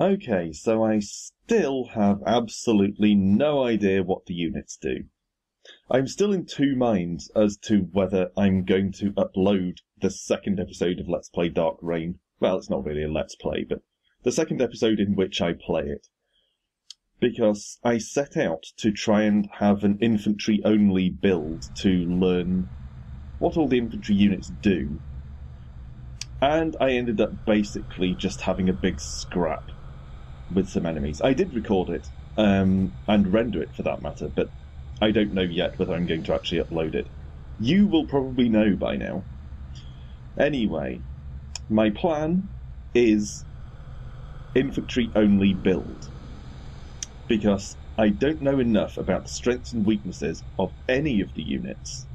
Okay, so I still have absolutely no idea what the units do. I'm still in two minds as to whether I'm going to upload the second episode of Let's Play Dark Reign. Well, it's not really a Let's Play, but the second episode in which I play it. Because I set out to try and have an infantry-only build to learn what all the infantry units do. And I ended up basically just having a big scrap with some enemies. I did record it, and render it for that matter, but I don't know yet whether I'm going to actually upload it. You will probably know by now. Anyway, my plan is infantry-only build, because I don't know enough about the strengths and weaknesses of any of the units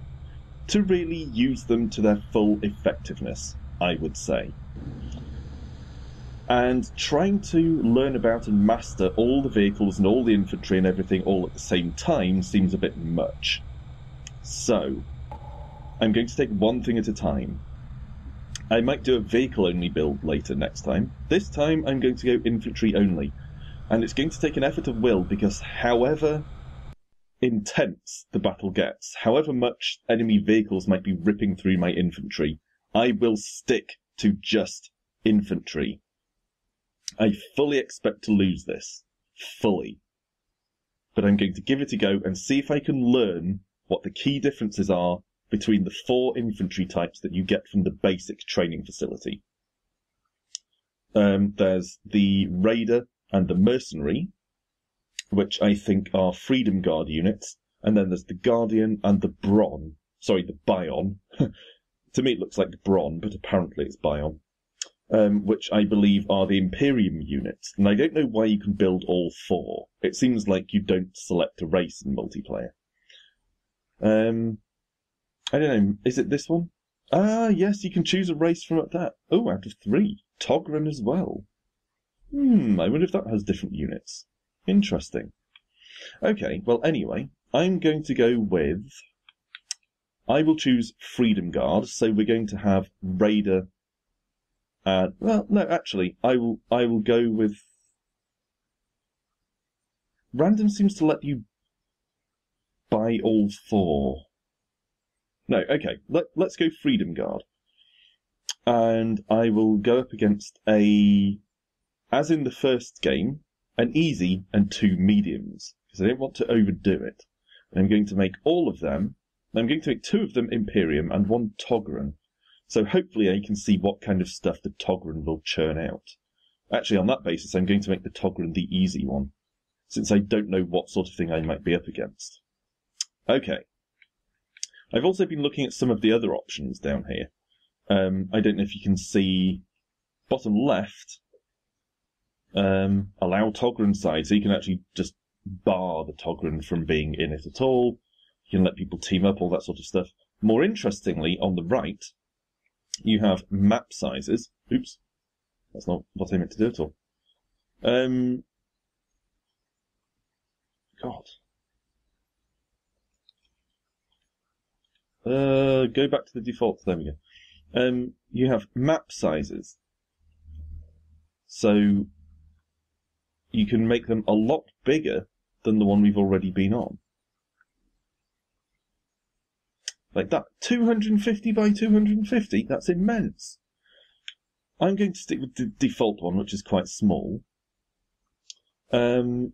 to really use them to their full effectiveness, I would say. And trying to learn about and master all the vehicles and all the infantry and everything all at the same time seems a bit much. So, I'm going to take one thing at a time. I might do a vehicle-only build later next time. This time I'm going to go infantry-only. And it's going to take an effort of will, because however intense the battle gets, however much enemy vehicles might be ripping through my infantry, I will stick to just infantry. I fully expect to lose this. Fully. But I'm going to give it a go and see if I can learn what the key differences are between the 4 infantry types that you get from the basic training facility. There's the Raider and the Mercenary, which I think are Freedom Guard units, and then there's the Guardian and the the Bion. To me it looks like Bron, but apparently it's Bion. Which I believe are the Imperium units, and I don't know why you can build all 4. It seems like you don't select a race in multiplayer. I don't know, is it this one? Ah, yes, you can choose a race from that. Oh, out of 3. Toghren as well. I wonder if that has different units. Interesting. Okay, well anyway, I'm going to go with... I will choose Freedom Guard, so we're going to have Raider... well, no, actually, I will go with... Random seems to let you buy all 4. No, okay, let's go Freedom Guard. And I will go up against as in the first game, an easy and 2 mediums, because I don't want to overdo it. And I'm going to make all of them, I'm going to make 2 of them Imperium and 1 Toghren. So hopefully I can see what kind of stuff the Toghren will churn out. Actually, on that basis, I'm going to make the Toghren the easy one, since I don't know what sort of thing I might be up against. Okay. I've also been looking at some of the other options down here. I don't know if you can see bottom left, allow Toghren side, so you can actually just bar the Toghren from being in it at all. You can let people team up, all that sort of stuff. More interestingly, on the right, you have map sizes. Oops, that's not what I meant to do at all. God. Go back to the default. There we go. You have map sizes. So you can make them a lot bigger than the one we've already been on. Like that. 250 by 250? That's immense. I'm going to stick with the default one, which is quite small. And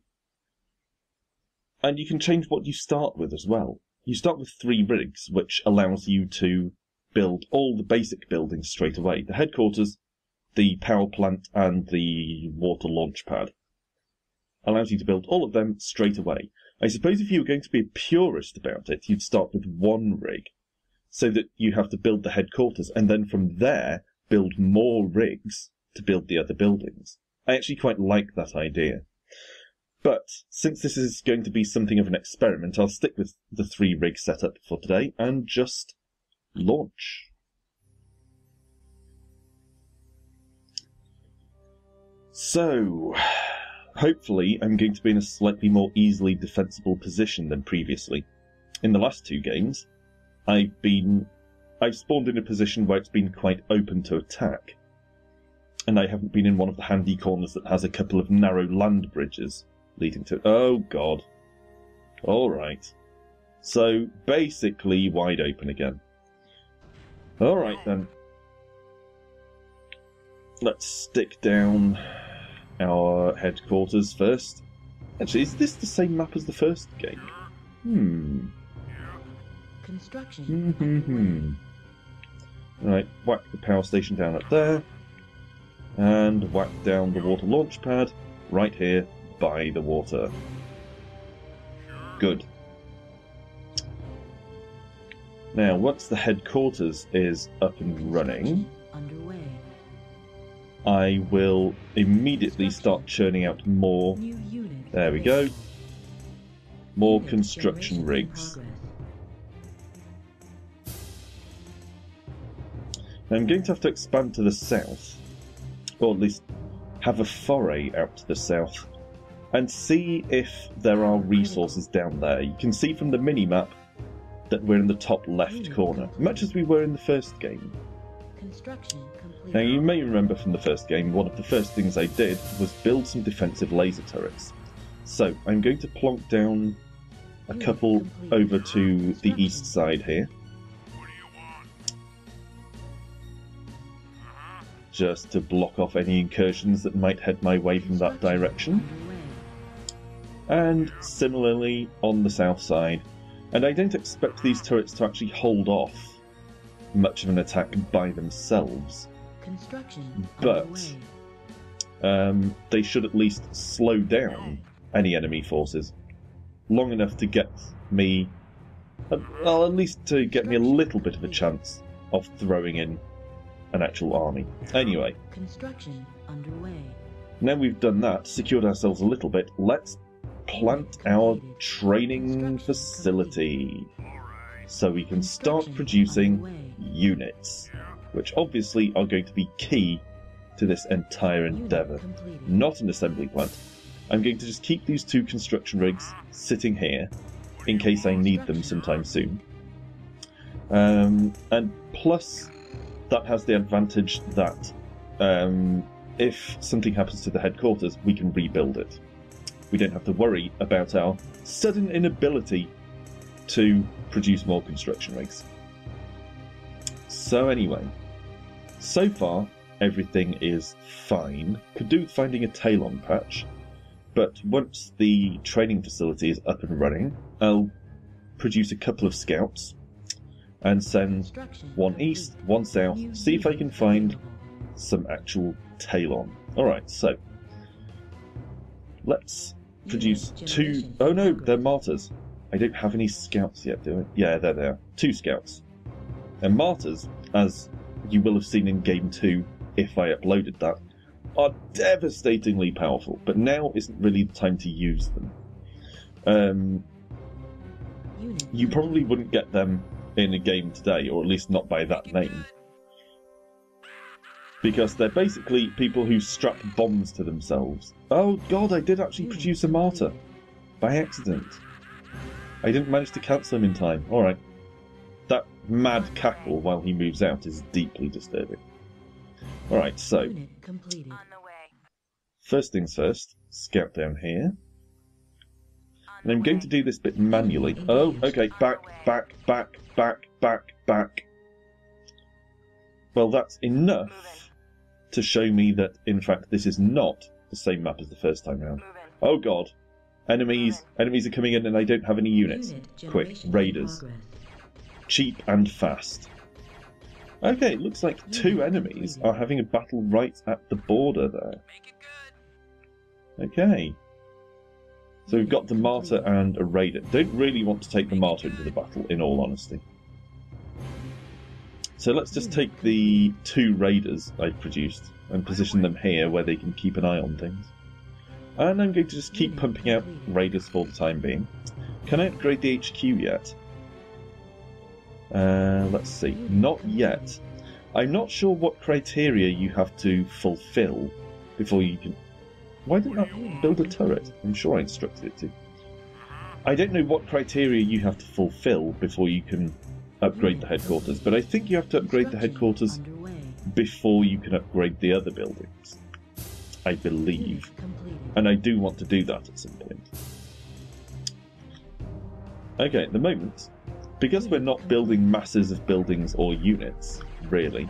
you can change what you start with as well. You start with 3 rigs, which allows you to build all the basic buildings straight away. The headquarters, the power plant, and the water launch pad. Allows you to build all of them straight away. I suppose if you were going to be a purist about it, you'd start with 1 rig, so that you have to build the headquarters, and then from there, build more rigs to build the other buildings. I actually quite like that idea. But, since this is going to be something of an experiment, I'll stick with the 3 rig setup for today, and just launch. So, hopefully I'm going to be in a slightly more easily defensible position than previously. In the last 2 games, I've spawned in a position where it's been quite open to attack. And I haven't been in one of the handy corners that has a couple of narrow land bridges leading to... Oh, God. Alright. So, basically wide open again. Alright, then. Let's stick down our headquarters first. Actually, is this the same map as the first game? Construction. Right, whack the power station down up there. And whack down the water launch pad right here by the water. Good. Now, once the headquarters is up and running, I will immediately start churning out more. There we go. More construction rigs. Now, I'm going to have to expand to the south, or at least have a foray out to the south, and see if there are resources down there. You can see from the mini-map that we're in the top left corner, much as we were in the first game. Now, you may remember from the first game, one of the first things I did was build some defensive laser turrets. So, I'm going to plonk down a couple over to the east side here. Just to block off any incursions that might head my way from that direction. And similarly on the south side. And I don't expect these turrets to actually hold off much of an attack by themselves. But they should at least slow down any enemy forces long enough to get me, well, at least to get me a little bit of a chance of throwing in an actual army. Anyway, now we've done that, secured ourselves a little bit, let's plant our training facility so we can start producing units, which obviously are going to be key to this entire endeavour. Not an assembly plant. I'm going to just keep these two construction rigs sitting here in case I need them sometime soon. And plus, that has the advantage that if something happens to the headquarters, we can rebuild it. We don't have to worry about our sudden inability to produce more construction rigs. So anyway, so far everything is fine. Could do with finding a Talon patch, but once the training facility is up and running, I'll produce a couple of scouts and send one east, one south, see if I can find some actual Talon. Alright, so let's produce two... Oh no, they're martyrs. I don't have any scouts yet, do I? Yeah, there they are. 2 scouts. And martyrs, as you will have seen in Game 2, if I uploaded that, are devastatingly powerful, but now isn't really the time to use them. You probably wouldn't get them in a game today, or at least not by that name. Because they're basically people who strap bombs to themselves. Oh god, I did actually produce a martyr. By accident. I didn't manage to cancel him in time. Alright. That mad cackle while he moves out is deeply disturbing. Alright, so... first things first, scout down here. And I'm going to do this bit manually. Oh, okay, back. Well, that's enough to show me that, in fact, this is not the same map as the first time round. Oh god. Enemies are coming in and I don't have any units. Quick, raiders. Cheap and fast. Okay, it looks like 2 enemies are having a battle right at the border there. Okay. So we've got the martyr and a raider. Don't really want to take the martyr into the battle, in all honesty. So let's just take the 2 raiders I've produced and position them here where they can keep an eye on things. And I'm going to just keep pumping out raiders for the time being. Can I upgrade the HQ yet? Let's see. Not yet. I'm not sure what criteria you have to fulfill before you can... Why didn't I build a turret? I'm sure I instructed it to. I don't know what criteria you have to fulfill before you can upgrade the headquarters, but I think you have to upgrade the headquarters before you can upgrade the other buildings, I believe. And I do want to do that at some point. Okay, at the moment, because we're not building masses of buildings or units, really,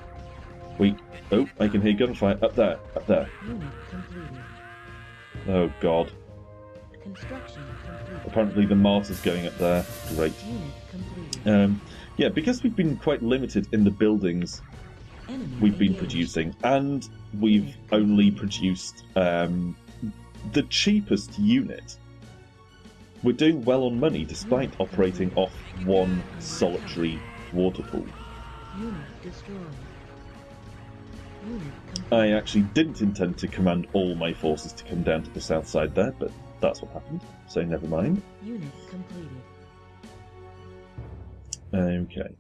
oh, I can hear gunfire up there, up there. Oh god. Apparently the martyr's going up there. Great. Yeah, because we've been quite limited in the buildings we've been producing, and we've only produced the cheapest unit. We're doing well on money despite operating off one solitary water pool. I actually didn't intend to command all my forces to come down to the south side there, but that's what happened, so never mind. Unit completed. Okay.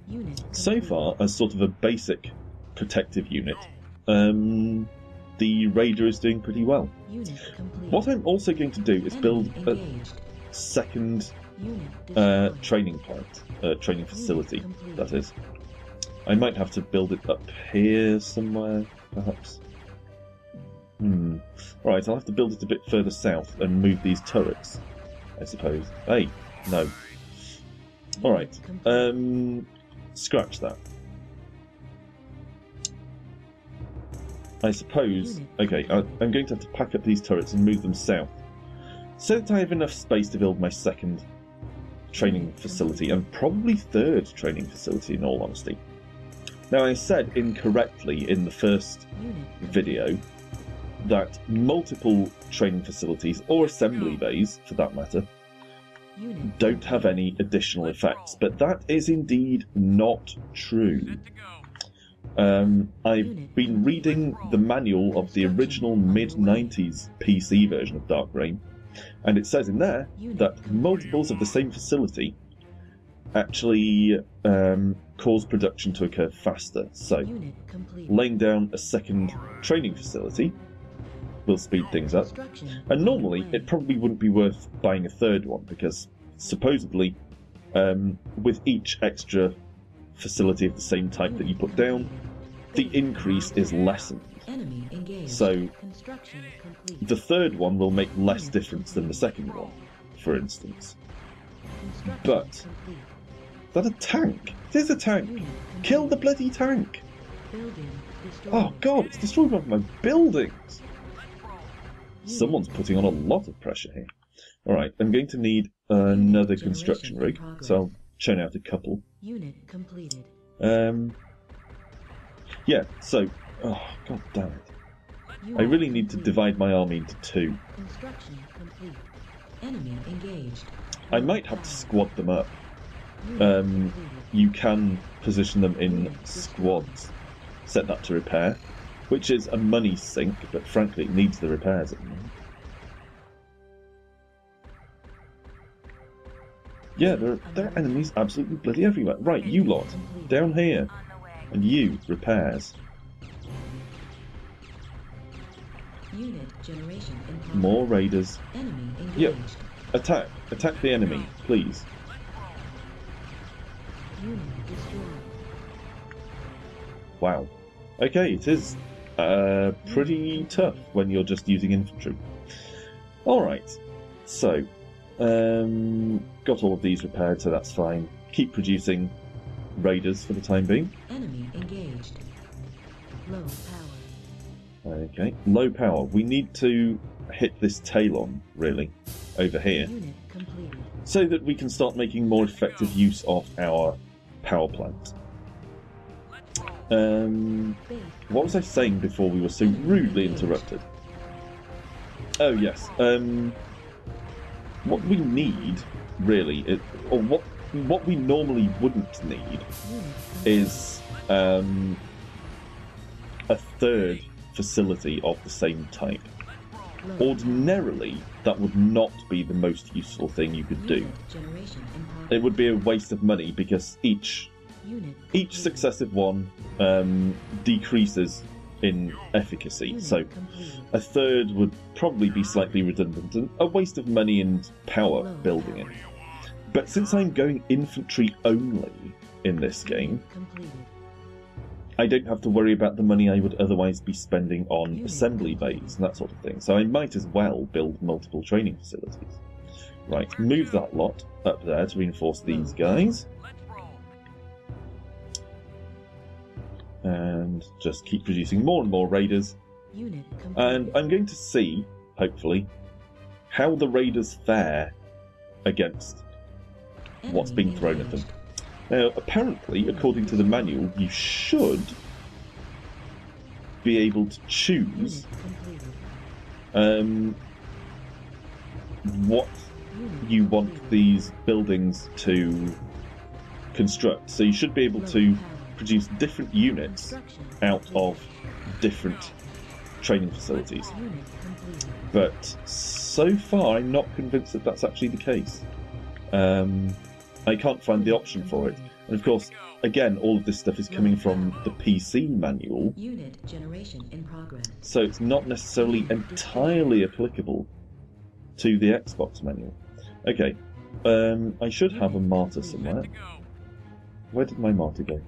Unit So far, as sort of a basic protective unit, the Raider is doing pretty well. Unit complete. What I'm also going to do is build a second training plant, training facility, that is. I might have to build it up here somewhere, perhaps. Right, I'll have to build it a bit further south and move these turrets, I suppose. Hey, no. Alright, scratch that. I suppose... Okay, I'm going to have to pack up these turrets and move them south, so that I have enough space to build my second training facility, and probably third training facility, in all honesty. Now, I said incorrectly in the first video that multiple training facilities, or assembly bays for that matter, don't have any additional effects, but that is indeed not true. I've been reading the manual of the original mid-90s PC version of Dark Reign, and it says in there that multiples of the same facility actually cause production to occur faster. So, laying down a second training facility will speed things up. And normally, it probably wouldn't be worth buying a third one, because supposedly, with each extra facility of the same type that you put down, the increase is lessened. So, the third one will make less difference than the second one, for instance. But, is that a tank? It is a tank! Kill the bloody tank! Oh god, it's destroyed one of my buildings! Someone's putting on a lot of pressure here. Alright, I'm going to need another construction rig, so I'll churn out a couple. Unit completed. Yeah, so... Oh, god damn it. I really need to divide my army into two. Construction complete. Enemy engaged. I might have to squad them up. You can position them in squads. Set that to repair, which is a money sink, but frankly it needs the repairs at the moment. Yeah, there are enemies absolutely bloody everywhere. Right, you lot, down here. And you, repairs. Unit generation more raiders. Enemy engaged. Yep, attack the enemy, please. Unit destroyed. Wow. Okay, it is pretty tough when you're just using infantry. Alright, so, got all of these repaired, so that's fine. Keep producing raiders for the time being. Enemy engaged. Low power. Okay, low power. We need to hit this talon, really, over here, Unit completed. so that we can start making more effective use of our power plant. What was I saying before we were so rudely interrupted? Oh yes, what we need, really, or what we normally wouldn't need, is a third facility of the same type. Ordinarily, that would not be the most useful thing you could do. It would be a waste of money, because each successive one decreases in efficacy, so a third would probably be slightly redundant and a waste of money and power building it. But since I'm going infantry only in this game, I don't have to worry about the money I would otherwise be spending on assembly bays and that sort of thing. So I might as well build multiple training facilities. Right, move that lot up there to reinforce these guys. And just keep producing more and more raiders. And I'm going to see, hopefully, how the raiders fare against what's being thrown at them. Now, apparently, according to the manual, you should be able to choose what you want these buildings to construct. So you should be able to produce different units out of different training facilities. But so far, I'm not convinced that that's actually the case. I can't find the option for it. And of course, again, all of this stuff is coming from the PC manual, Unit generation in progress. so it's not necessarily entirely applicable to the Xbox manual. Okay, I should have a martyr somewhere. Where did my martyr go?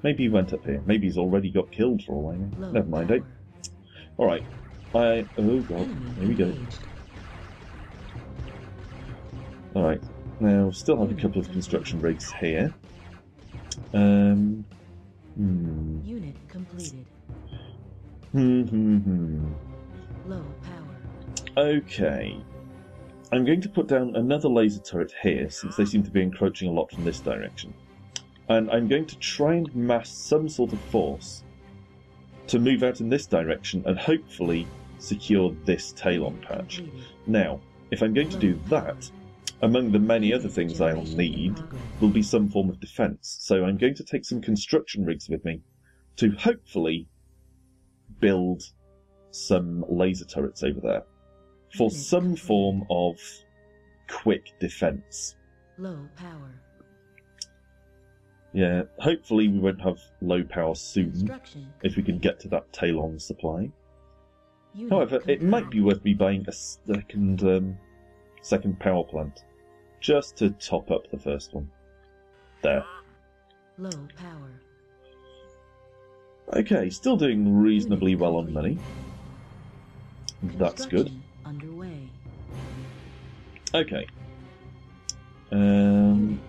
Maybe he went up here. Maybe he's already got killed for all I know. Never mind, eh? Alright, oh god, here we go. Alright, now still have a couple of construction rigs here. Unit completed. Low power. Okay. I'm going to put down another laser turret here, since they seem to be encroaching a lot from this direction. And I'm going to try and mass some sort of force to move out in this direction and hopefully secure this Talon patch. Now, if I'm going to do that, among the many other things I'll need will be some form of defence. So I'm going to take some construction rigs with me to hopefully build some laser turrets over there for some form of quick defence. Low power. Yeah, hopefully we won't have low power soon if we can get to that Talon supply. However, it might be worth me buying a second power plant just to top up the first one. There. Low power. Okay, still doing reasonably well on money. That's good. Underway. Okay. Completed.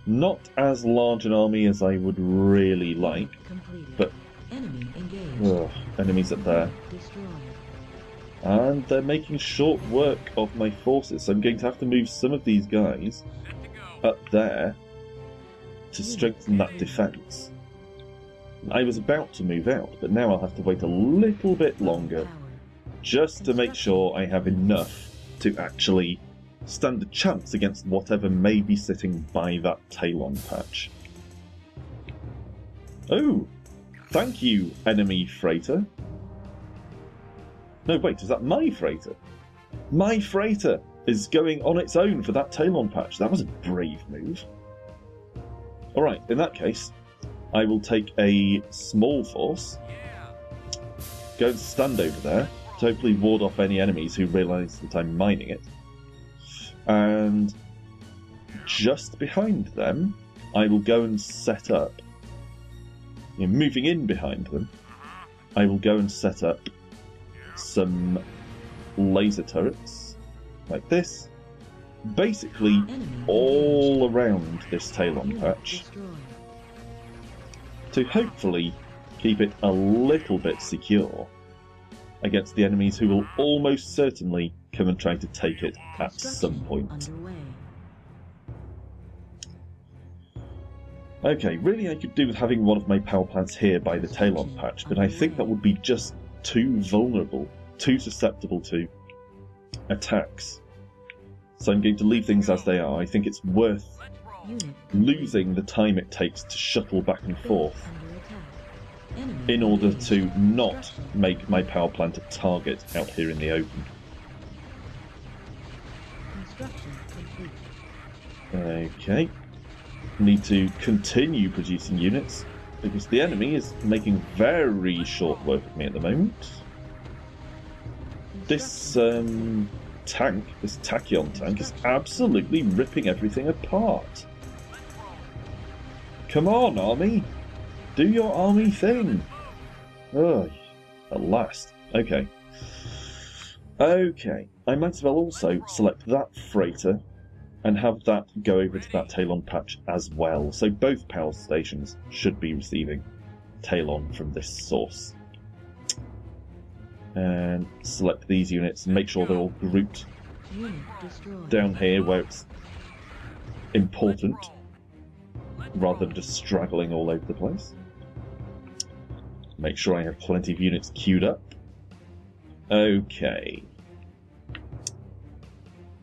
Not as large an army as I would really like, but Enemy engaged. enemies up there. Destroyed. And they're making short work of my forces, so I'm going to have to move some of these guys up there to strengthen that defence. I was about to move out, but now I'll have to wait a little bit longer just to make sure I have enough to actually stand a chance against whatever may be sitting by that Talon patch. Oh! Thank you, enemy freighter. No, wait, is that my freighter? My freighter is going on its own for that Talon patch. That was a brave move. Alright, in that case, I will take a small force, go and stand over there to hopefully ward off any enemies who realise that I'm mining it. And just behind them, I will go and set up, moving in behind them, I will go and set up some laser turrets, like this, basically all around this Talon patch, to hopefully keep it a little bit secure against the enemies who will almost certainly come and try to take it at some point. Okay, really I could do with having one of my power plants here by the Talon patch, but I think that would be just too vulnerable, too susceptible to attacks. So I'm going to leave things as they are. I think it's worth losing the time it takes to shuttle back and forth in order to not make my power plant a target out here in the open. Okay. Need to continue producing units because the enemy is making very short work of me at the moment. This tank, this Tachyon tank, is absolutely ripping everything apart. Come on, army! Do your army thing! Oh, at last. Okay. Okay. I might as well also select that freighter and have that go over to that Talon patch as well. So both power stations should be receiving Talon from this source. And select these units and make sure they're all grouped Unit destroyed. down here where it's important, rather than just straggling all over the place. Make sure I have plenty of units queued up. Okay.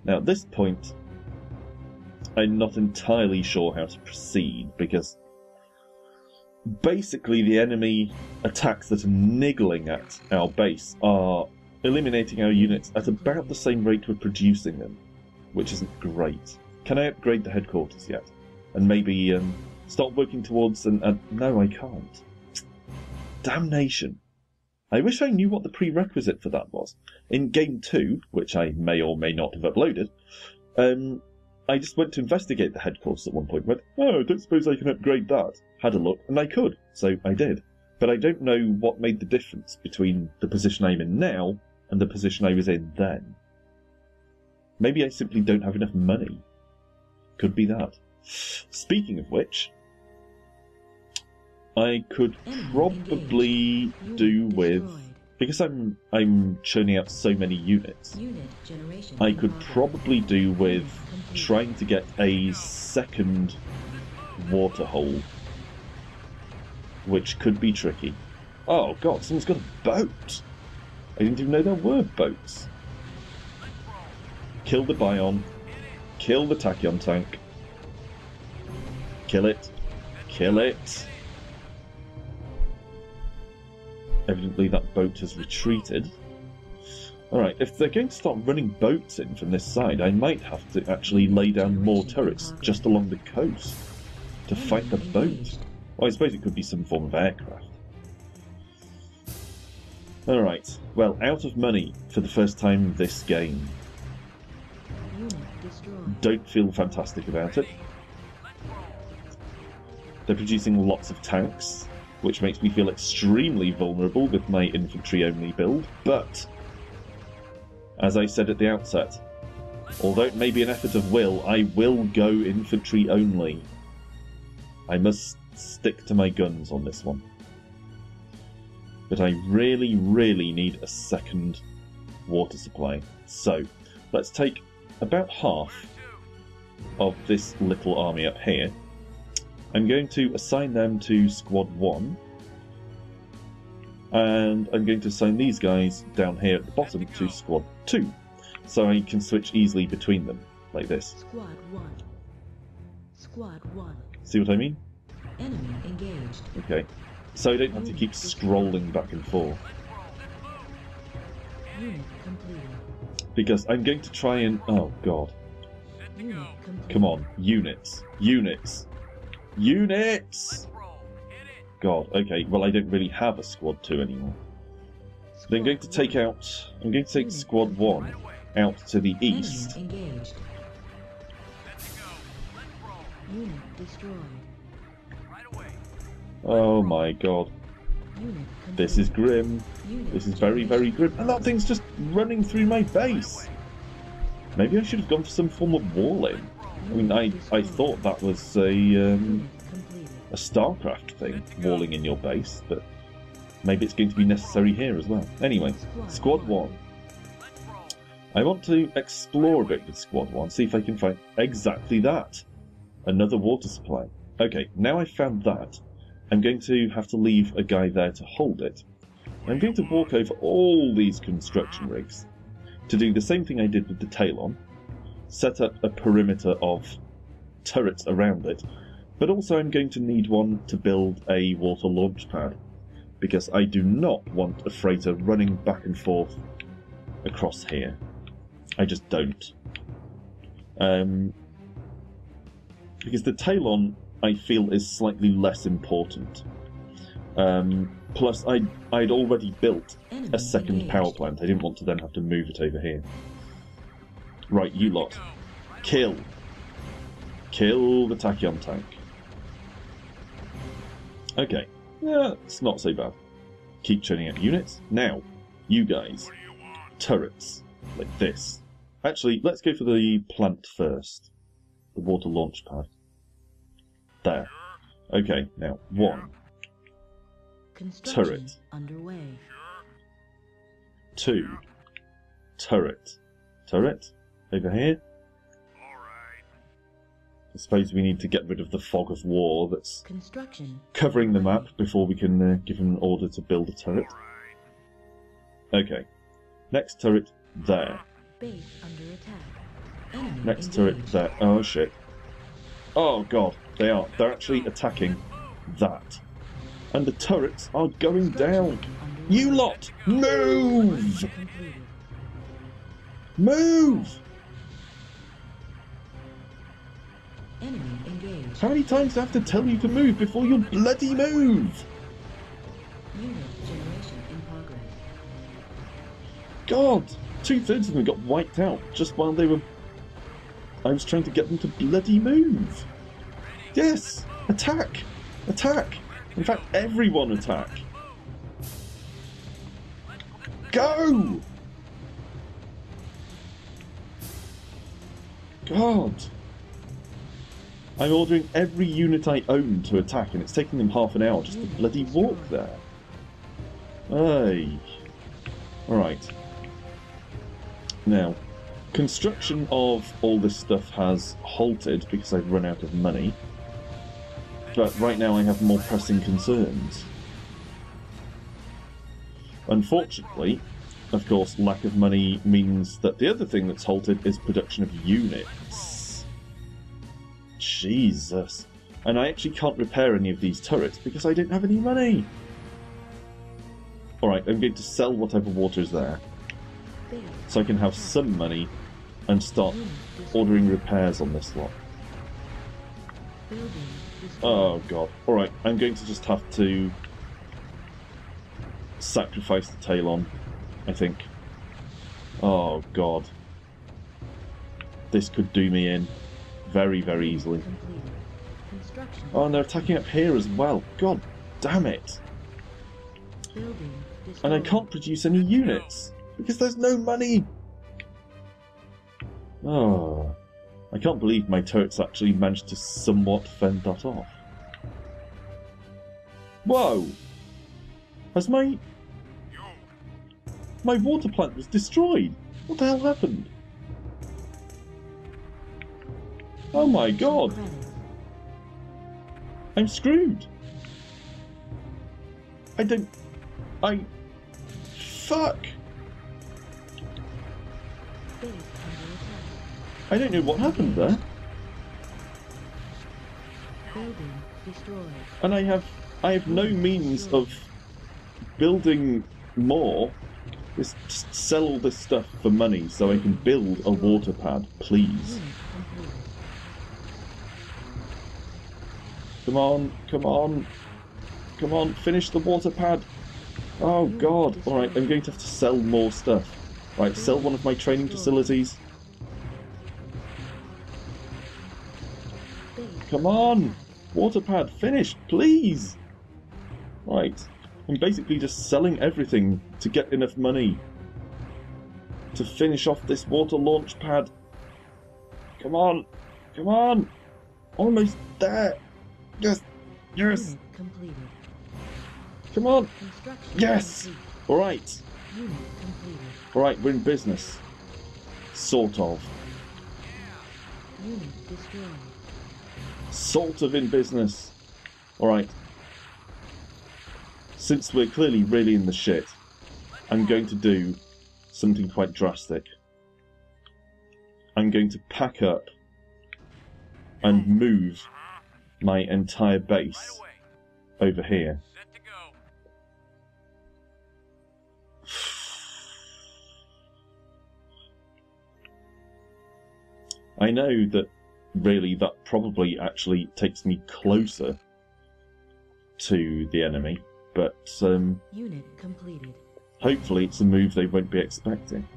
Now at this point, I'm not entirely sure how to proceed, because basically the enemy attacks that are niggling at our base are eliminating our units at about the same rate we're producing them, which isn't great. Can I upgrade the headquarters yet? And maybe start working towards... no, I can't. Damnation. I wish I knew what the prerequisite for that was. In Game 2, which I may or may not have uploaded, I just went to investigate the headquarters at one point, went, oh, I don't suppose I can upgrade that. Had a look, and I could, so I did. But I don't know what made the difference between the position I'm in now and the position I was in then. Maybe I simply don't have enough money. Could be that. Speaking of which, I could probably do with... Because I'm churning out so many units, I could probably do with trying to get a second waterhole, which could be tricky. Oh god, someone's got a boat! I didn't even know there were boats. Kill the Bion. Kill the Tachyon tank. Kill it. Kill it. Evidently that boat has retreated. Alright, if they're going to start running boats in from this side, I might have to actually lay down more turrets just along the coast to fight the boat. Well, I suppose it could be some form of aircraft. Alright, well, out of money for the first time this game. Don't feel fantastic about it. They're producing lots of tanks, which makes me feel extremely vulnerable with my infantry-only build, but, as I said at the outset, although it may be an effort of will, I will go infantry-only. I must stick to my guns on this one. But I really, really need a second water supply. So, let's take about half of this little army up here. I'm going to assign them to Squad 1, and I'm going to assign these guys down here at the bottom to Squad 2, so I can switch easily between them, like this. Squad 1. Squad 1. See what I mean? Enemy engaged. Okay. So I don't have to keep scrolling back and forth. Unit completed. Because I'm going to try and... oh god. Unit complete. Come on, units. Units! Units! God, okay, well I don't really have a Squad 2 anymore. But I'm going to take out... I'm going to take Squad 1 out to the east. Enemy engaged. Unit destroyed. Oh my god. Unit complete. This is grim. Unit This is very, very grim. And that thing's just running through my base. Maybe I should have gone for some form of wall-in. I mean, I thought that was a StarCraft thing, walling in your base, but maybe it's going to be necessary here as well. Anyway, Squad 1. I want to explore a bit with Squad 1, see if I can find exactly that. Another water supply. Okay, now I've found that, I'm going to have to leave a guy there to hold it. I'm going to walk over all these construction rigs to do the same thing I did with the Talon, set up a perimeter of turrets around it, but also I'm going to need one to build a water launch pad, because I do not want a freighter running back and forth across here. I just don't. Because the Talon, I feel, is slightly less important. Plus, I'd already built a second power plant. I didn't want to then have to move it over here. Right, you lot. Kill. Kill the Tachyon tank. Okay, Yeah, it's not so bad. Keep churning out units. Now, you guys. Turrets. Like this. Actually, let's go for the plant first. The water launch pad. There. Okay, now, 1. Construction Turret. underway. 2. Turret. Turret? Over here? I suppose we need to get rid of the fog of war that's Construction covering the map before we can give an order to build a turret. Okay. Next turret there. base under attack. Enemy Next turret engaged. there. Oh shit. Oh god, they are. They're actually attacking that. And the turrets are going down. You lot, move! Completed. Move! Enemy engaged. How many times do I have to tell you to move before you bloody move? Unit generation in progress. God! 2/3 of them got wiped out just while they were... I was trying to get them to bloody move. Yes! Attack! Attack! In fact, everyone attack! Go! God! I'm ordering every unit I own to attack, and it's taking them half an hour just to bloody walk there. Hey. Alright. Now, construction of all this stuff has halted because I've run out of money. But right now I have more pressing concerns. Unfortunately, of course, lack of money means that the other thing that's halted is production of units. Jesus. And I actually can't repair any of these turrets because I don't have any money. Alright, I'm going to sell whatever water is there, Base so I can have some money and start ordering repairs on this lot. building destroyed. Oh god. Alright, I'm going to just have to sacrifice the Talon, I think. Oh god. This could do me in very, very easily. Completed. Construction. Oh, and they're attacking up here as well. God damn it. Building And I destroyed. can't produce any units because there's no money. Oh, I can't believe my turrets actually managed to somewhat fend that off. Whoa! Has my water plant was destroyed? What the hell happened? Oh my god! Credit. I'm screwed! Fuck! Base under attack. I don't know what happened there. Building destroyed. And I have no means of building more. Just sell all this stuff for money so I can build a water pad, please. Unit completed. Come on, come on. Come on, finish the water pad. Oh god. Alright, I'm going to have to sell more stuff. Right, sell one of my training facilities. Base Come on! Water pad, finish, please! Right. I'm basically just selling everything to get enough money to finish off this water launch pad. Come on! Come on! Almost there! Yes! Yes! unit completed. Come on! Construction Yes! complete. Alright. Unit completed. Alright, we're in business. Sort of. Unit destroyed. Sort of in business. Alright. Since we're clearly really in the shit, I'm going to do something quite drastic. I'm going to pack up and move my entire base over here. I know that really that probably actually takes me closer to the enemy, but Unit completed. hopefully it's a move they won't be expecting.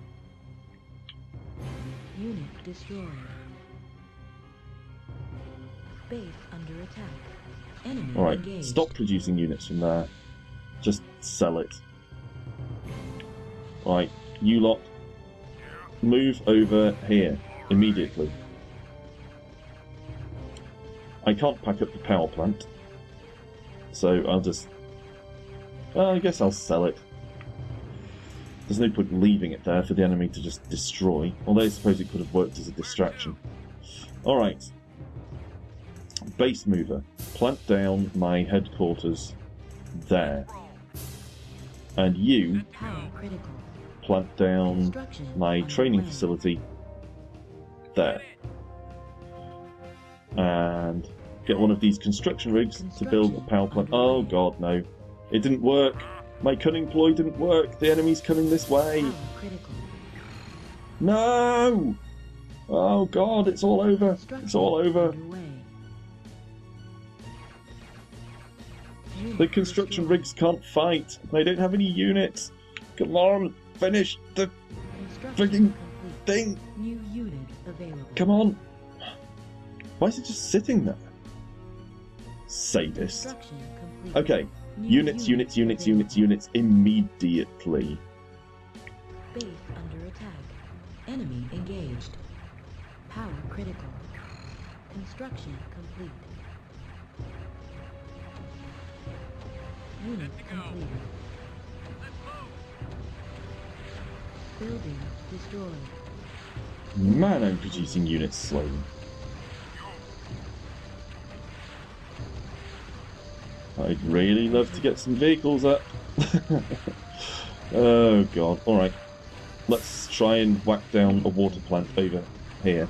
Unit destroyed. Base under attack. Enemy Alright, engaged. stop producing units from there. Just sell it. Right, you lot, move over here immediately. I can't pack up the power plant, so I'll just... I guess I'll sell it. There's no point leaving it there for the enemy to just destroy, although I suppose it could have worked as a distraction. Alright. Base mover. Plant down my headquarters there. And you Power critical. plant down Construction my training underway. facility there. And get one of these construction rigs to build a power plant. Oh god, no. It didn't work. My cunning ploy didn't work. The enemy's coming this way. Power critical. No! Oh god, it's all over. It's all over. Underway. The construction rigs can't fight. They don't have any units. Come on, finish the Construction frigging thing. New unit available. Come on. Why is it just sitting there? Sadist. Construction complete. Okay, New units, units, units, available. units, units, immediately. Base under attack. Enemy engaged. Power critical. Construction complete. Unit completed. Building destroyed. Man, I'm producing units slowly. I'd really love to get some vehicles up. Oh god, alright. Let's try and whack down a water plant over here.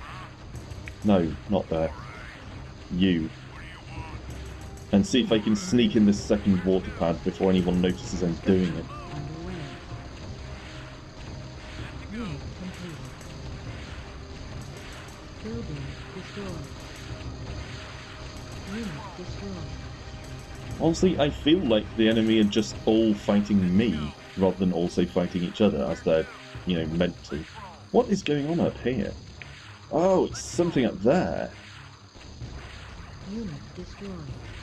No, not there. You. And see if I can sneak in this second water pad before anyone notices I'm doing it. Underway. Unit completed. Building destroyed. Unit destroyed. Honestly, I feel like the enemy are just all fighting me, rather than also fighting each other, as they're, you know, meant to. What is going on up here? Oh, it's something up there. Unit destroyed.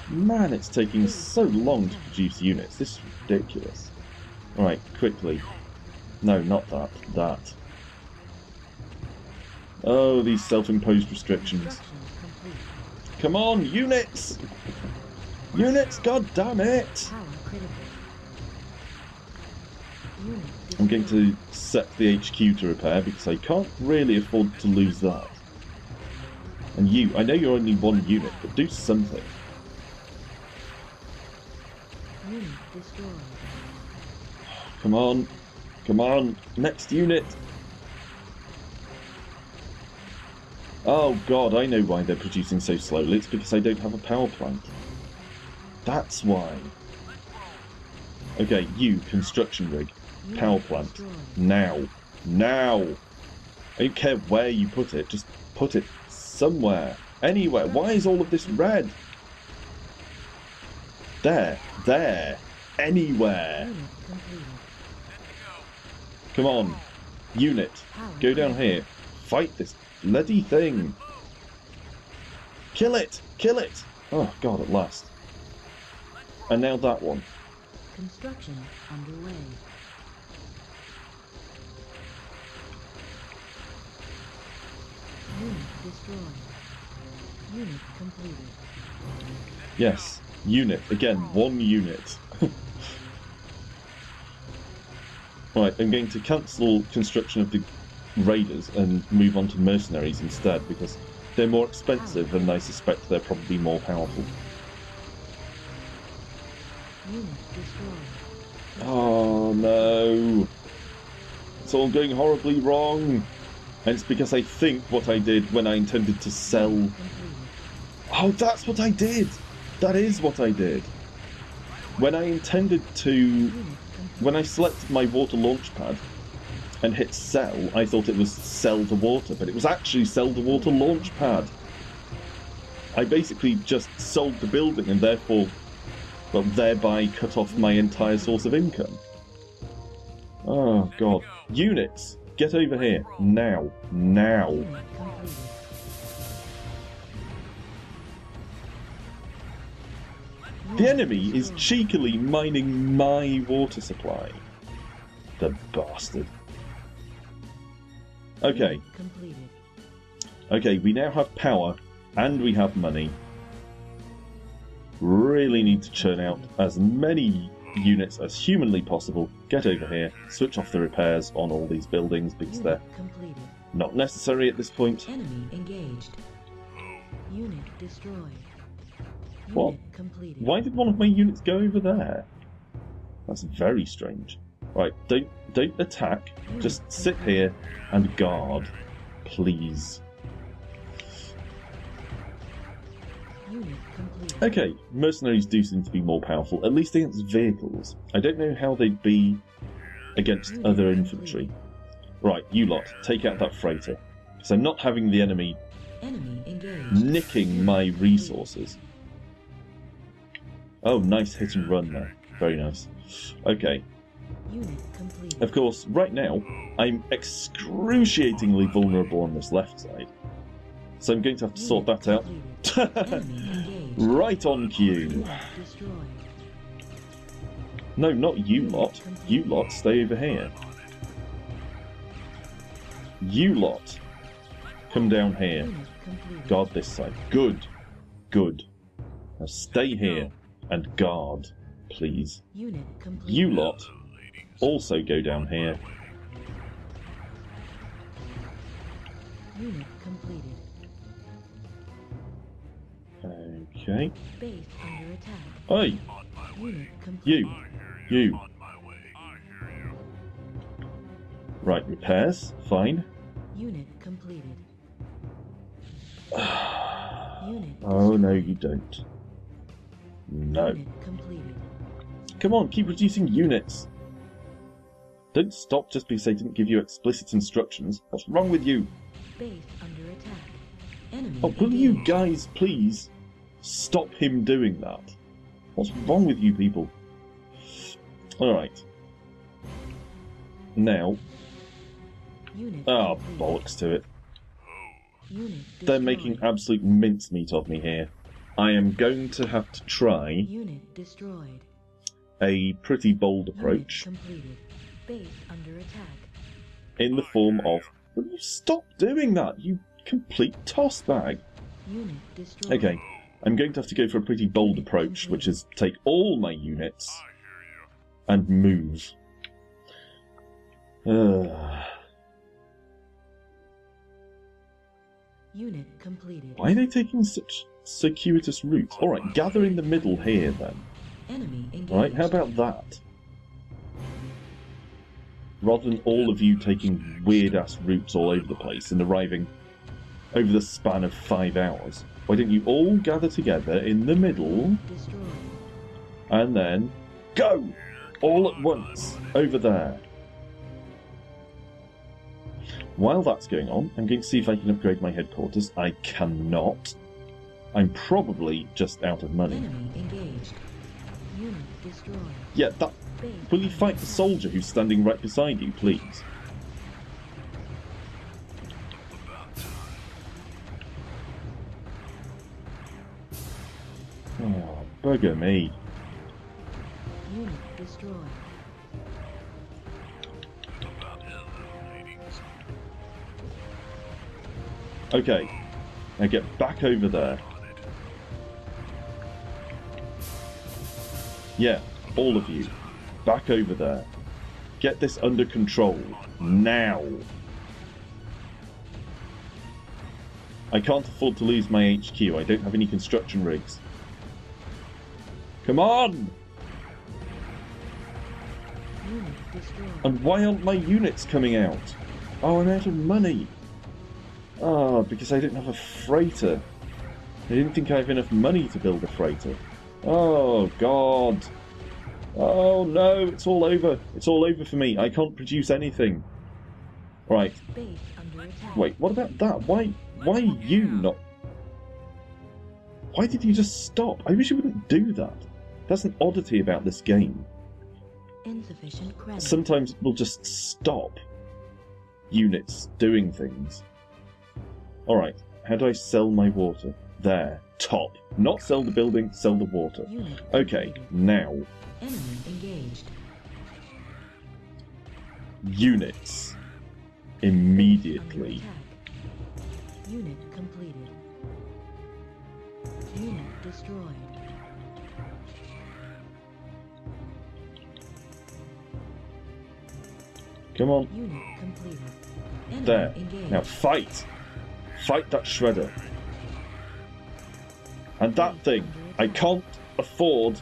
Man, it's taking so long to produce units. This is ridiculous. Right, quickly. No, not that. That. Oh, these self-imposed restrictions. Construction complete. Come on, units! Units, god damn it! Power critical. Unit I'm going destroyed. to set the HQ to repair because I can't really afford to lose that. And you, I know you're only one unit, but do something. Unit destroyed. Come on. Come on. Next unit. Oh god, I know why they're producing so slowly. It's because I don't have a power plant. That's why. Okay, you, construction rig. Unit Power plant. destroyed. Now. Now! I don't care where you put it, just put it somewhere. Anywhere. Why is all of this red? There. There. Anywhere. Unit completed. Come on. Unit. Power Go down critical. here. Fight this bloody thing. Kill it! Kill it! Oh god, at last. And now that one. Construction underway. Unit destroyed. Unit completed. Yes. Unit. Again, one unit. Right, I'm going to cancel construction of the raiders and move on to mercenaries instead because they're more expensive and I suspect they're probably more powerful. Unit destroyed. Oh no. It's all going horribly wrong. And it's because I think what I did when I intended to sell... Completed. Oh, that's what I did! That is what I did. When I intended to... Unit complete. When I selected my water launch pad and hit sell, I thought it was sell the water, but it was actually sell the water launch pad. I basically just sold the building and therefore, well, thereby cut off my entire source of income. Oh, God. Units! Get over here. Now. Now. Unit completed. The enemy is cheekily mining my water supply. The bastard. Okay. Completed. Okay, we now have power and we have money. Really need to churn out as many units as humanly possible. Get over here, switch off the repairs on all these buildings because they're Completed. not necessary at this point. Enemy engaged. Unit destroyed. What? Unit completed. Why did one of my units go over there? That's very strange. Right, don't attack. Just sit here and guard, please. Unit completed. Okay, mercenaries do seem to be more powerful, at least against vehicles. I don't know how they'd be against other infantry. Right, you lot, take out that freighter. Because I'm not having the enemy Enemy engaged. nicking my resources. Oh, nice hit and run there. Very nice. Okay. Unit completed. Of course, right now, I'm excruciatingly vulnerable on this left side. So I'm going to have to sort that out. Enemy engaged. Right on cue. Unit destroyed. No, not you lot. You lot, stay over here. You lot, come down here. Unit completed. Guard this side. Good. Good. Now stay here and guard, please. Unit completed. You lot also go down here. Unit completed. Okay. Base under attack. Hey, Unit completed. you. Right, repairs. Fine. Unit completed. Unit Oh, no, destroyed. you don't. No. Unit completed. Come on, keep reducing units. Don't stop just because I didn't give you explicit instructions. What's wrong with you? Base under attack. Enemy Oh, will you engaged. guys please stop him doing that? What's wrong with you people? Alright. Now, Unit oh, completed. bollocks to it. Unit They're destroyed. making absolute mincemeat of me here. I am going to have to try Unit destroyed. a pretty bold Unit approach completed. Base under attack. in the form of, will you stop doing that, you complete toss bag? Unit destroyed. Okay, I'm going to have to go for a pretty bold approach, which is take all my units and move. Unit completed. Why are they taking such circuitous routes? Alright, gather in the middle here then. Enemy engaged. Right, how about that? Rather than all of you taking weird-ass routes all over the place and arriving over the span of 5 hours, why don't you all gather together in the middle Destroyed. and then go! All at once, over there. While that's going on, I'm going to see if I can upgrade my headquarters. I cannot. I'm probably just out of money. Enemy engaged. Unit destroyed. Yeah, that... Base Will you under fight the attack. soldier who's standing right beside you, please? Oh, bugger me. Unit destroyed. Okay, now get back over there. Yeah, all of you. Back over there. Get this under control. Now. I can't afford to lose my HQ. I don't have any construction rigs. Come on! Unit destroyed. And why aren't my units coming out? Oh, I'm out of money. Oh, because I didn't have a freighter. I didn't think I have enough money to build a freighter. Oh, God. Oh, no, it's all over. It's all over for me. I can't produce anything. Right. Base under attack. Wait, what about that? Why you not... Why did you just stop? I wish you wouldn't do that. That's an oddity about this game. Insufficient credit. Sometimes it will just stop units doing things. Alright, how do I sell my water? There. Top. Not sell the building, sell the water. Unit Okay, completed. now. Enemy engaged. Units. Under Immediately. attack. Unit completed. Unit destroyed. Come on. Unit completed. Enemy There. engaged. Now fight. Fight that shredder. And that thing. I can't afford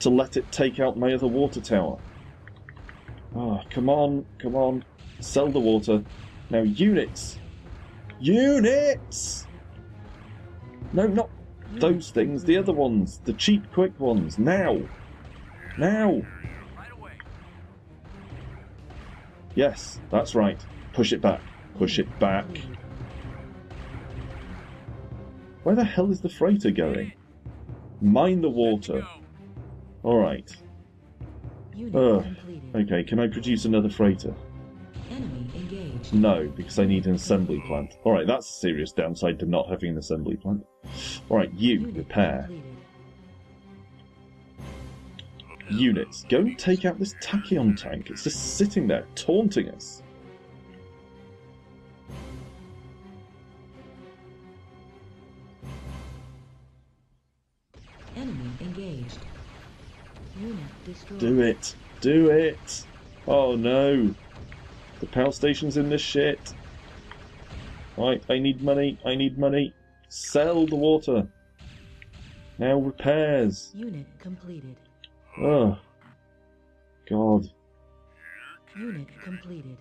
to let it take out my other water tower. Oh, come on. Come on. Sell the water. Now units. Units! No, not those things. The other ones. The cheap, quick ones. Now. Now. Yes, that's right. Push it back. Push it back. Completed. Where the hell is the freighter going? Mine the water. Alright. Unit Ugh. completed. Okay, can I produce another freighter? Enemy engaged. No, because I need an assembly plant. Alright, that's a serious downside to not having an assembly plant. Alright, you, Unit repair. completed. Units, go and take out this tachyon tank. It's just sitting there, taunting us. Enemy engaged. Unit destroyed. Do it. Do it. Oh no. The power station's in this shit. Right, I need money. I need money. Sell the water. Now repairs. Unit completed. Oh. God. Unit completed.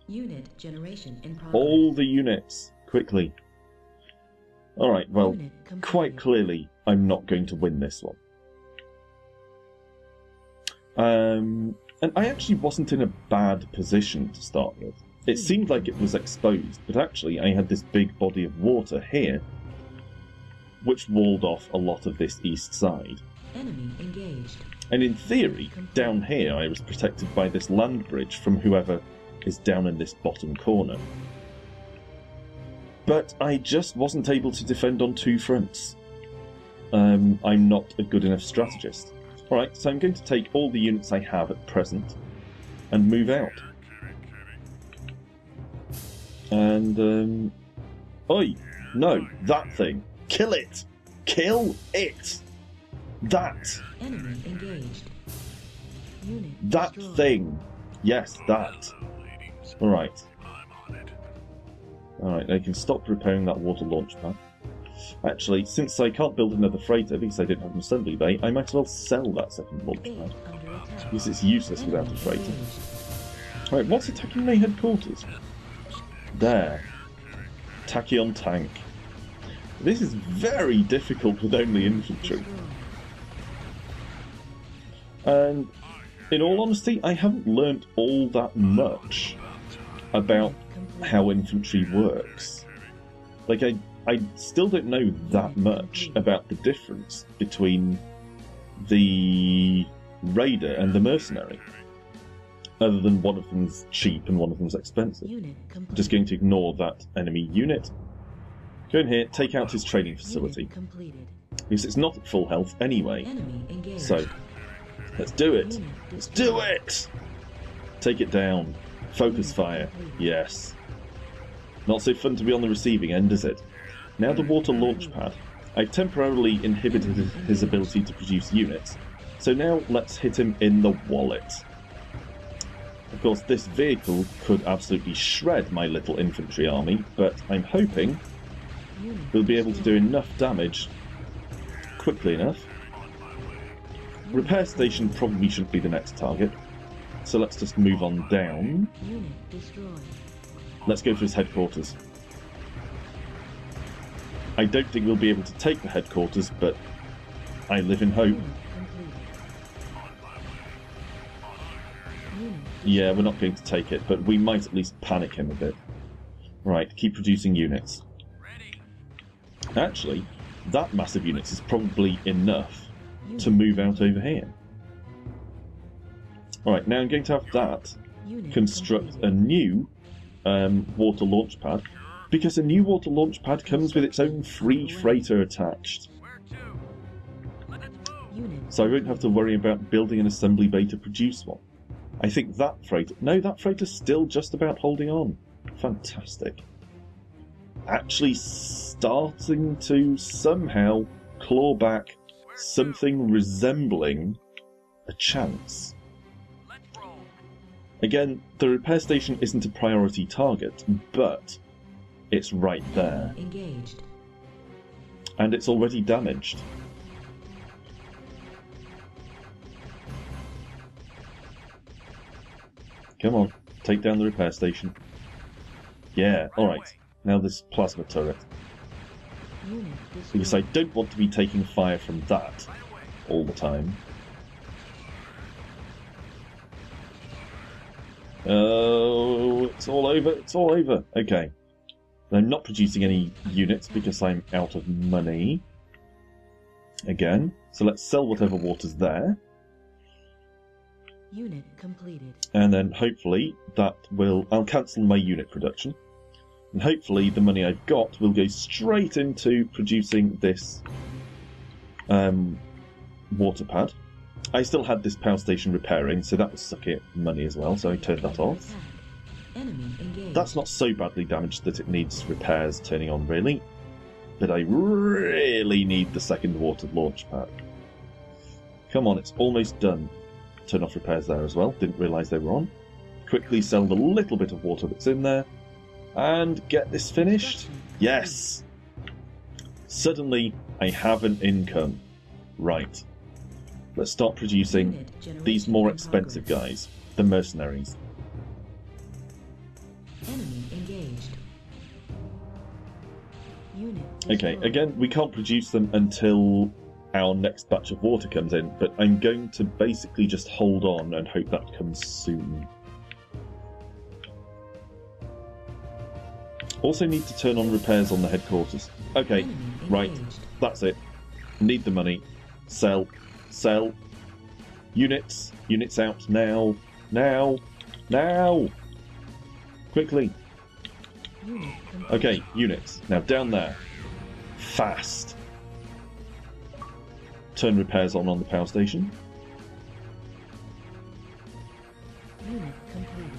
Unit generation in progress. All the units. Quickly. Alright, well, Unit completed. quite clearly, I'm not going to win this one. And I actually wasn't in a bad position to start with. It seemed like it was exposed, but actually I had this big body of water here, which walled off a lot of this east side. Enemy engaged. And in theory, down here I was protected by this land bridge from whoever is down in this bottom corner. But I just wasn't able to defend on two fronts. I'm not a good enough strategist. Alright, so I'm going to take all the units I have at present and move out. And, oi! No, that thing! Kill it! Kill it! That! Enemy engaged. Unit That destroyed. thing! Yes, that. Alright. Alright, I can stop repairing that water launch pad. Actually, since I can't build another freighter because I don't have an assembly bay, I might as well sell that second launch Base pad. under attack. Because it's useless Enemy without a freighter. engaged. Alright, what's attacking my headquarters? There. Tachyon tank. This is very difficult with only infantry. Destroyed. And in all honesty, I haven't learnt all that much about Complete. how infantry works. Like, I still don't know that much about the difference between the raider and the mercenary. Other than one of them's cheap and one of them's expensive. Unit complete. Just going to ignore that enemy unit. Go in here, take out his training facility. Unit completed. Because it's not at full health anyway. Enemy engaged. So, let's do it. Unit Let's destroyed. do it! Take it down. Focus fire. Yes. Not so fun to be on the receiving end, is it? Now the water launch pad. I've temporarily inhibited his ability to produce units. So now let's hit him in the wallet. Of course, this vehicle could absolutely shred my little infantry army, but I'm hoping Unit we'll be able to do destroyed. enough damage quickly enough. Repair station probably shouldn't be the next target, so let's just move on down. Unit destroyed. Let's go for his headquarters. I don't think we'll be able to take the headquarters, but I live in hope. Unit completed. Unit Yeah, we're not going to take it, but we might at least panic him a bit. Right, keep producing units. Actually, that massive units is probably enough to move out over here. Alright, now I'm going to have that Unit construct a completed. new water launch pad Because a new water launch pad comes with its own free freighter attached. Unit. So I won't have to worry about building an assembly bay to produce one. I think that freighter... No, that freighter's still just about holding on. Fantastic. Actually starting to somehow claw back something resembling a chance. Again, the repair station isn't a priority target, but it's right there. Engaged. And it's already damaged. Come on, take down the repair station. Yeah, alright. Now this plasma turret. Unit Because I destroyed. don't want to be taking fire from that all the time. Oh, it's all over, it's all over. Okay. I'm not producing any units because I'm out of money. Again. So let's sell whatever water's there. Unit completed. And then hopefully that will... I'll cancel my unit production. And hopefully the money I've got will go straight into producing this water pad. I still had this power station repairing, so that was sucking money as well, so I turned that off. Enemy engaged. That's not so badly damaged that it needs repairs turning on, really. But I really need the second water launch pad. Come on, it's almost done. Turn off repairs there as well. Didn't realise they were on. Quickly sell the little bit of water that's in there. And get this finished. Yes! Suddenly, I have an income. Right. Let's start producing Unit generation these more in expensive progress. guys. The mercenaries. Enemy engaged. Unit Okay, destroyed. again, we can't produce them until our next batch of water comes in, but I'm going to basically just hold on and hope that comes soon. Also need to turn on repairs on the headquarters. Okay, Enemy right, engaged. that's it. Need the money. Sell. Sell. Units. Units out now. Now. Now! Quickly. Unit complete. Okay, units. Now down there. Fast. Turn repairs on the power station. Unit completed.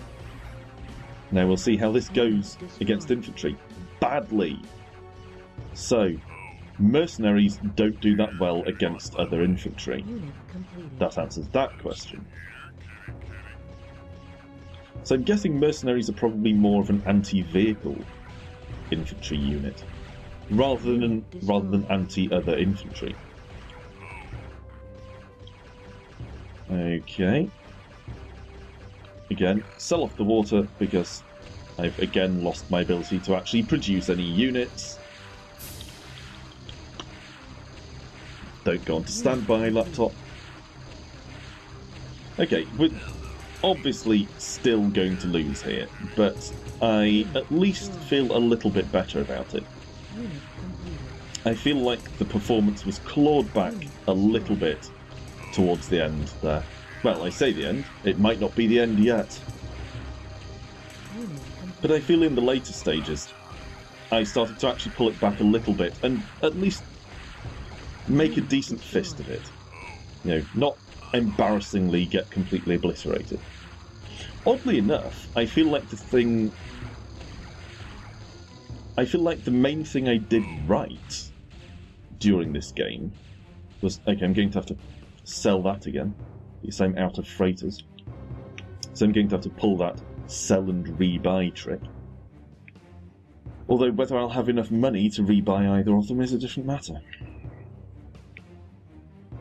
Now we'll see how this goes against infantry. Badly. So, mercenaries don't do that well against other infantry. Unit completed. That answers that question. So I'm guessing mercenaries are probably more of an anti-vehicle infantry unit, rather than anti-other infantry. Okay. Again, sell off the water because I've again lost my ability to actually produce any units. Don't go on to standby, laptop. Okay, we're obviously still going to lose here, but I at least feel a little bit better about it. Unit completed. I feel like the performance was clawed back a little bit towards the end there. Well, I say the end, it might not be the end yet. Unit complete. But I feel in the later stages, I started to actually pull it back a little bit and at least make a decent fist of it. You know, not embarrassingly get completely obliterated. Oddly enough, I feel like the main thing I did right during this game was... Okay, I'm going to have to sell that again, because I'm out of freighters. So I'm going to have to pull that sell and rebuy trick. Although whether I'll have enough money to rebuy either of them is a different matter.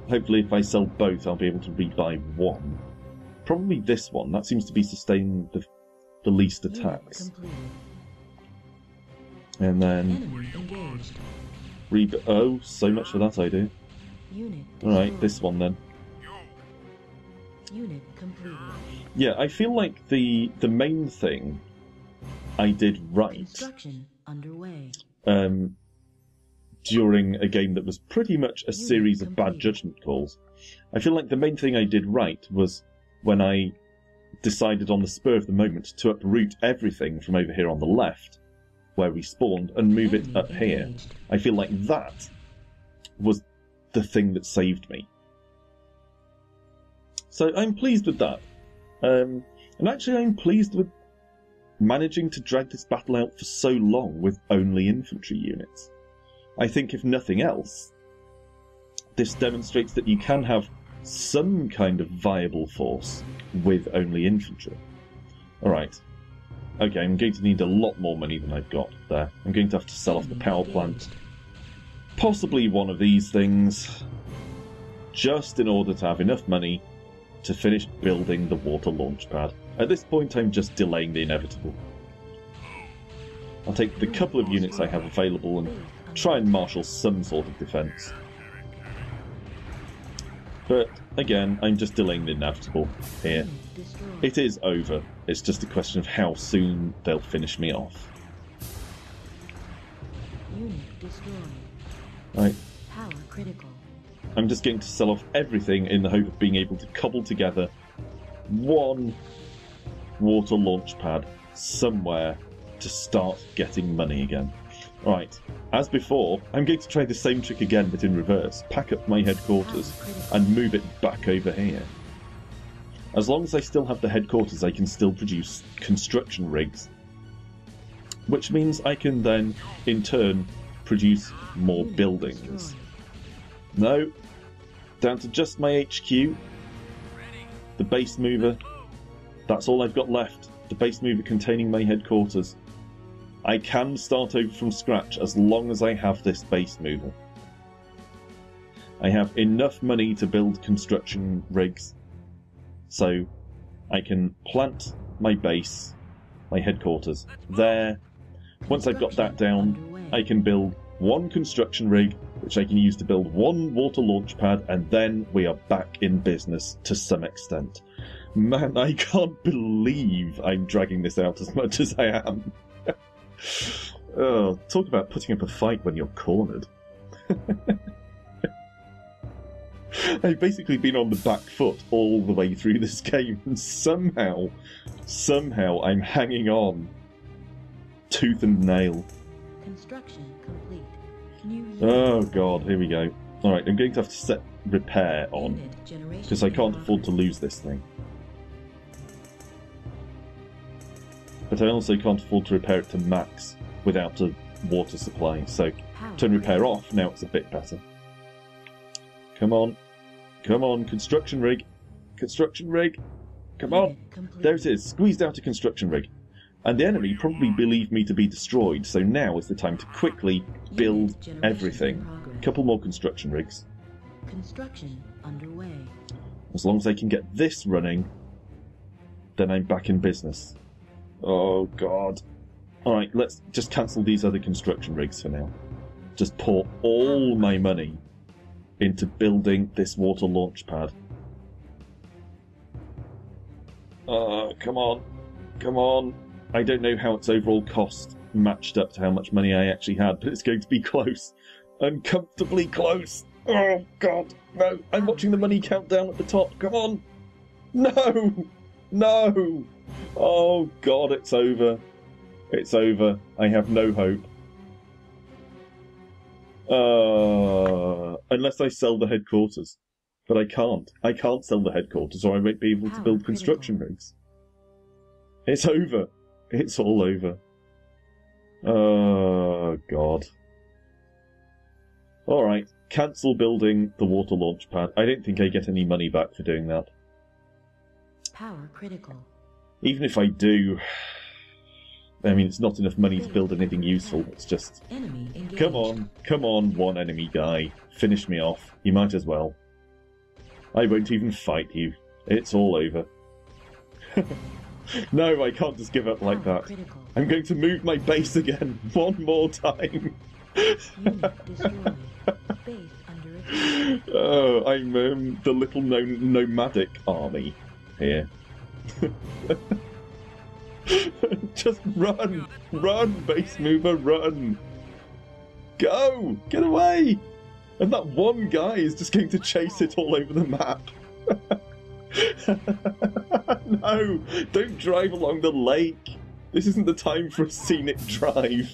Hopefully if I sell both I'll be able to rebuy one. Probably this one, that seems to be sustaining the least Unit attacks. completed. And then... Enemy engaged. Oh, so much for that idea. Unit Alright, destroyed. this one then. Unit completed. Yeah, I feel like the main thing I did right Construction underway. during a game that was pretty much a series of bad judgment calls. I feel like the main thing I did right was when I decided on the spur of the moment to uproot everything from over here on the left where we spawned and move it up here. I feel like that was the thing that saved me. So I'm pleased with that. And actually I'm pleased with managing to drag this battle out for so long with only infantry units. I think if nothing else, this demonstrates that you can have some kind of viable force with only infantry. Alright. Okay, I'm going to need a lot more money than I've got there. I'm going to have to sell off the power plant. Possibly one of these things. Just in order to have enough money to finish building the water launch pad. At this point I'm just delaying the inevitable. I'll take the couple of units I have available and try and marshal some sort of defence. But again, I'm just delaying the inevitable here. It is over. It's just a question of how soon they'll finish me off. Unit destroyed. Right. Power critical. I'm just going to sell off everything in the hope of being able to cobble together one water launch pad somewhere to start getting money again. Right, as before, I'm going to try the same trick again but in reverse. Pack up my headquarters and move it back over here. As long as I still have the headquarters, I can still produce construction rigs, which means I can then, in turn, produce more buildings. No, down to just my HQ, the base mover. That's all I've got left, the base mover containing my headquarters. I can start over from scratch as long as I have this base mover. I have enough money to build construction rigs, so I can plant my base, my headquarters, there. Once I've got that down, I can build one construction rig, which I can use to build one water launch pad, and then we are back in business to some extent. Man, I can't believe I'm dragging this out as much as I am. Oh, talk about putting up a fight when you're cornered. I've basically been on the back foot all the way through this game, and somehow I'm hanging on tooth and nail. Construction complete. Oh god, here we go. Alright, I'm going to have to set repair on, because I can't afford to lose this thing. But I also can't afford to repair it to max without a water supply, so turn repair off, now it's a bit better. Come on. Come on, construction rig. Construction rig. Come on. There it is, squeezed out a construction rig. And the enemy probably believe me to be destroyed, so now is the time to quickly build everything. A couple more construction rigs. Construction underway. As long as I can get this running, then I'm back in business. Oh god. Alright, let's just cancel these other construction rigs for now. Just pour all my money into building this water launch pad. Oh, come on. Come on. I don't know how its overall cost matched up to how much money I actually had, but it's going to be close. Uncomfortably close. Oh god, no. I'm watching the money countdown at the top. Come on. No. No. Oh god, it's over. It's over. I have no hope. Unless I sell the headquarters. But I can't. I can't sell the headquarters or I won't be able to build construction rigs. It's over. It's all over. Oh god. Alright, cancel building the water launch pad. I don't think I get any money back for doing that. Power critical. Even if I do, I mean, it's not enough money to build anything useful. It's just, come on, one enemy guy. Finish me off. You might as well. I won't even fight you. It's all over. No, I can't just give up like that. I'm going to move my base again one more time. Oh, I'm the little nomadic army here. Just run! Run, base mover, run! Go! Get away! And that one guy is just going to chase it all over the map. No! Don't drive along the lake! This isn't the time for a scenic drive.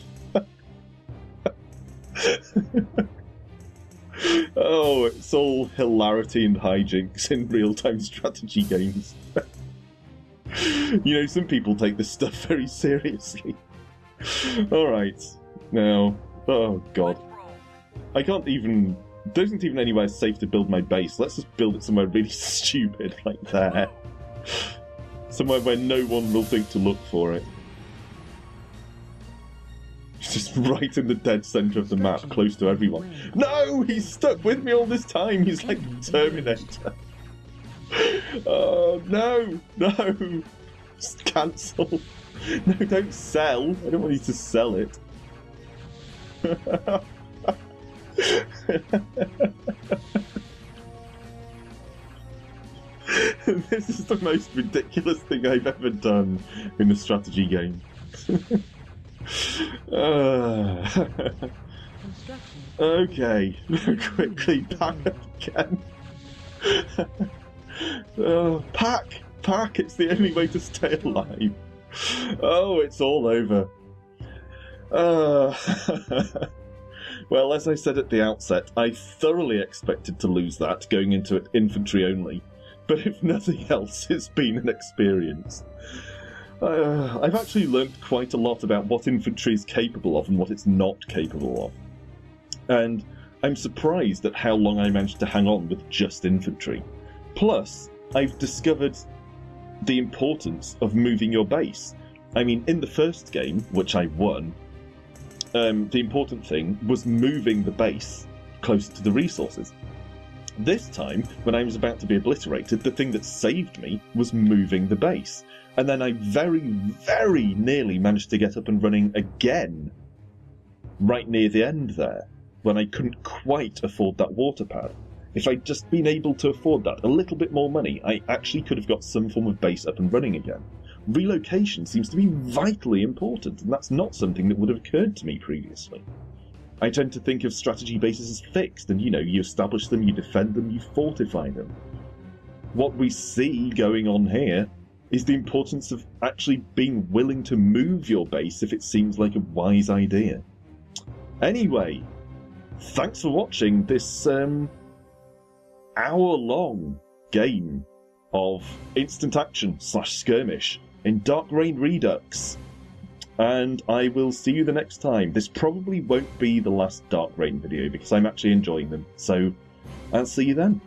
Oh, it's all hilarity and hijinks in real-time strategy games. You know, some people take this stuff very seriously. Alright, now... Oh, God. I can't even... There isn't even anywhere safe to build my base. Let's just build it somewhere really stupid, like there. Somewhere where no one will think to look for it. It's just right in the dead centre of the map, close to everyone. No! He's stuck with me all this time! He's like the Terminator. Oh, no! No! Just cancel. No, don't sell. I don't want you to sell it. This is the most ridiculous thing I've ever done in a strategy game. Okay, quickly back up again. Pack! It's the only way to stay alive. Oh, it's all over. Well, as I said at the outset, I thoroughly expected to lose that, going into it infantry only. But if nothing else, it's been an experience. I've actually learnt quite a lot about what infantry is capable of and what it's not capable of. And I'm surprised at how long I managed to hang on with just infantry. Plus, I've discovered the importance of moving your base. I mean, in the first game, which I won, the important thing was moving the base closer to the resources. This time, when I was about to be obliterated, the thing that saved me was moving the base. And then I very, very nearly managed to get up and running again, right near the end there, when I couldn't quite afford that water pad. If I'd just been able to afford that, a little bit more money, I actually could have got some form of base up and running again. Relocation seems to be vitally important, and that's not something that would have occurred to me previously. I tend to think of strategy bases as fixed, and you establish them, you defend them, you fortify them. What we see going on here is the importance of actually being willing to move your base if it seems like a wise idea. Anyway, thanks for watching this hour-long game of instant action / skirmish in Dark Reign Redux. And I will see you the next time. This probably won't be the last Dark Reign video because I'm actually enjoying them. So I'll see you then.